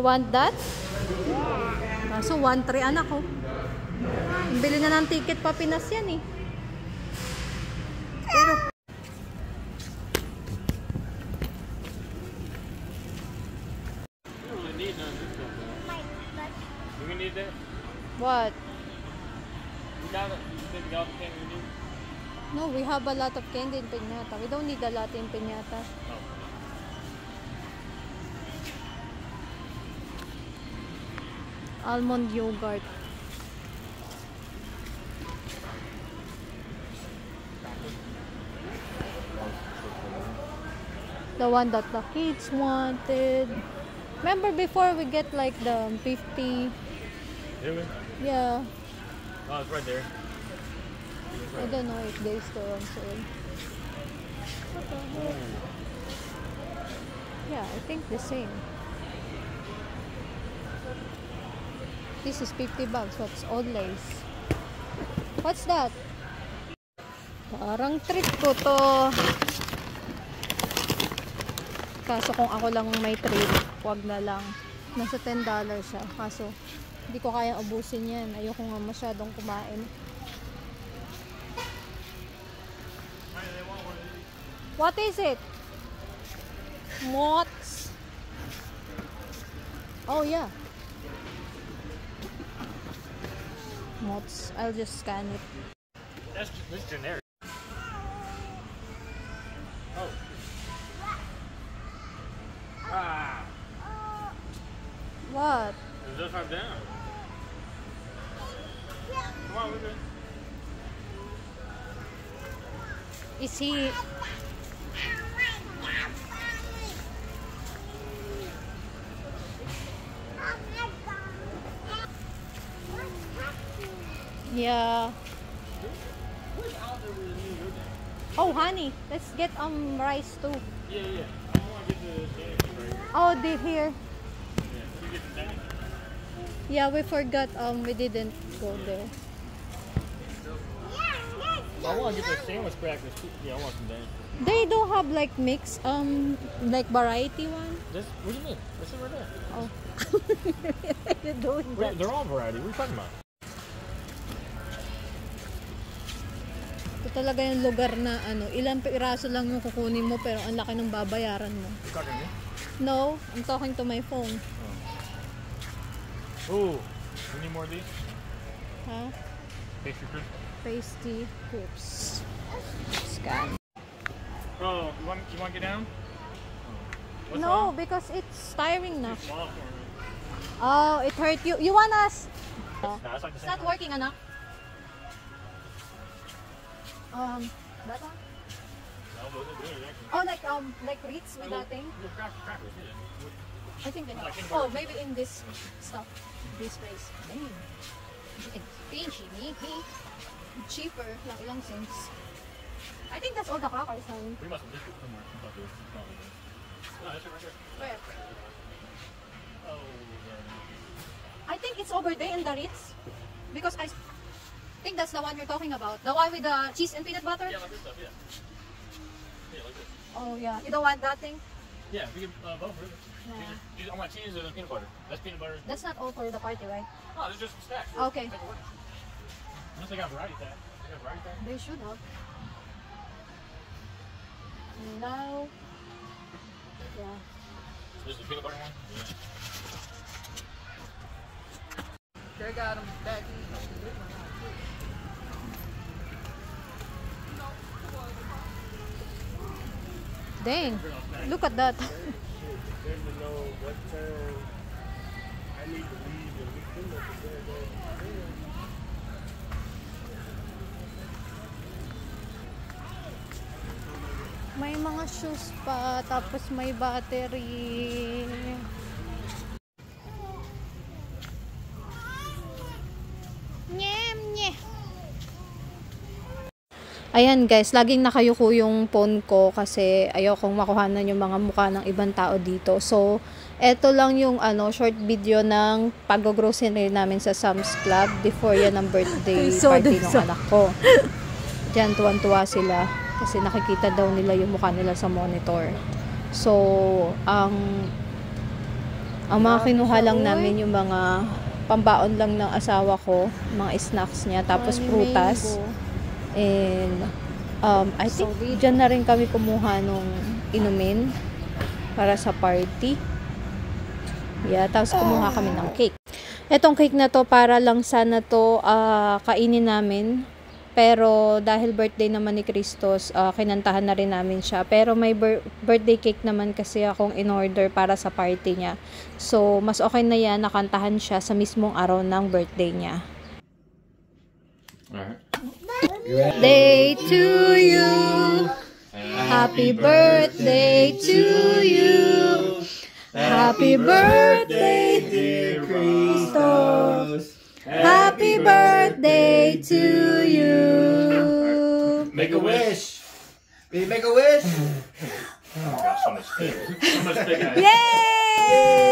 want that? So 1-3 anak ko. Bili na ng ticket pa Pinas yan eh. Pero what? No, we have a lot of candy in piñata. We don't need a lot in piñata. Almond yogurt. The one that the kids wanted. Remember before we get like the 50? Really? Yeah. Oh, it's right there. I don't know if they still on sale. What the heck? Yeah, I think the same. This is 50 bucks. What's old lace? What's that? Parang treat ko to. Kaso kung ako lang may treat, wag na lang. Nasa $10 siya. Kaso hindi ko kaya ubusin yan. Ayoko nga masyadong kumain. What is it? Mott's. Oh yeah. Mott's. I'll just scan it. That's generic. Oh. Ah. What? It's just right down. Come on, we're good. Is he... Yeah. Oh, honey, let's get rice too. Yeah. I want to get the Danish right here. Oh, they here. Yeah, you get the Danish. Yeah, we forgot. We didn't go there. I want to get the sandwich crackers too. Yeah, I want some Danish. They don't have like mix, like variety one. This, what do you mean? This is right there. Oh, you're doing that. They're all variety. What are you talking about? Ito talaga yung lugar na ilang piraso lang yung kukunin mo pero ang laki ng babayaran mo. You talking to me? No, I'm talking to my phone. Oh, you need more of these? Huh? Pastry crisp. Pasty crisps. Scan. Oh, you want to get down? What's No, wrong? because it's tiring na. It's small for me. Oh, it hurt you. You want us? No, it's like the It's same not thing. working, anak. That one? No, but it's good, actually. Oh, like Ritz with that thing? The crackers, yeah. I think they have. Like Oh, maybe in this stuff, this place. Dang. It's pinchy, cheaper, like ilang cents. I think that's all the crackers, honey. We must have missed it somewhere. I thought there was probably there. No, that's it right there. Where? Oh, yeah. I think it's over there in the Ritz. Because I think that's the one you're talking about. The one with the cheese and peanut butter? Yeah, like this stuff, yeah. Yeah, like this. Oh, yeah. You don't want that thing? Yeah, we can both really. Yeah. I want cheese and peanut butter. That's peanut butter. That's not all for the party, right? No, there's just some stacks. Okay. Unless they got variety pack. They got variety pack? They should have. And now, yeah. This is the peanut butter one? Yeah. They got them back in. Dang, look at that. May mga shoes pa, tapos may battery. Ayan guys, laging nakayuko yung phone ko kasi ayokong makuhanan yung mga mukha ng ibang tao dito. So, eto lang yung short video ng pag-grocery namin sa Sam's Club before yan ang birthday party ng anak ko. Diyan, tuwan-tuwa sila kasi nakikita daw nila yung mukha nila sa monitor. So, ang Ang mga kinuha lang namin yung mga pambaon lang ng asawa ko, mga snacks niya, tapos prutas. And I think dyan na rin kami kumuha nung inumin para sa party. Yeah, tapos kumuha kami ng cake. Etong cake na to para lang sana to kainin namin. Pero dahil birthday naman ni Christos, kinantahan na rin namin siya. Pero may birthday cake naman kasi akong in-order para sa party niya. So, mas okay na yan, nakantahan siya sa mismong araw ng birthday niya. Birthday to you. Happy birthday to you. Happy birthday, dear Christos. Happy birthday to you. Make a wish. Baby, make a wish. Oh gosh, so much bigger. So much bigger. Yay!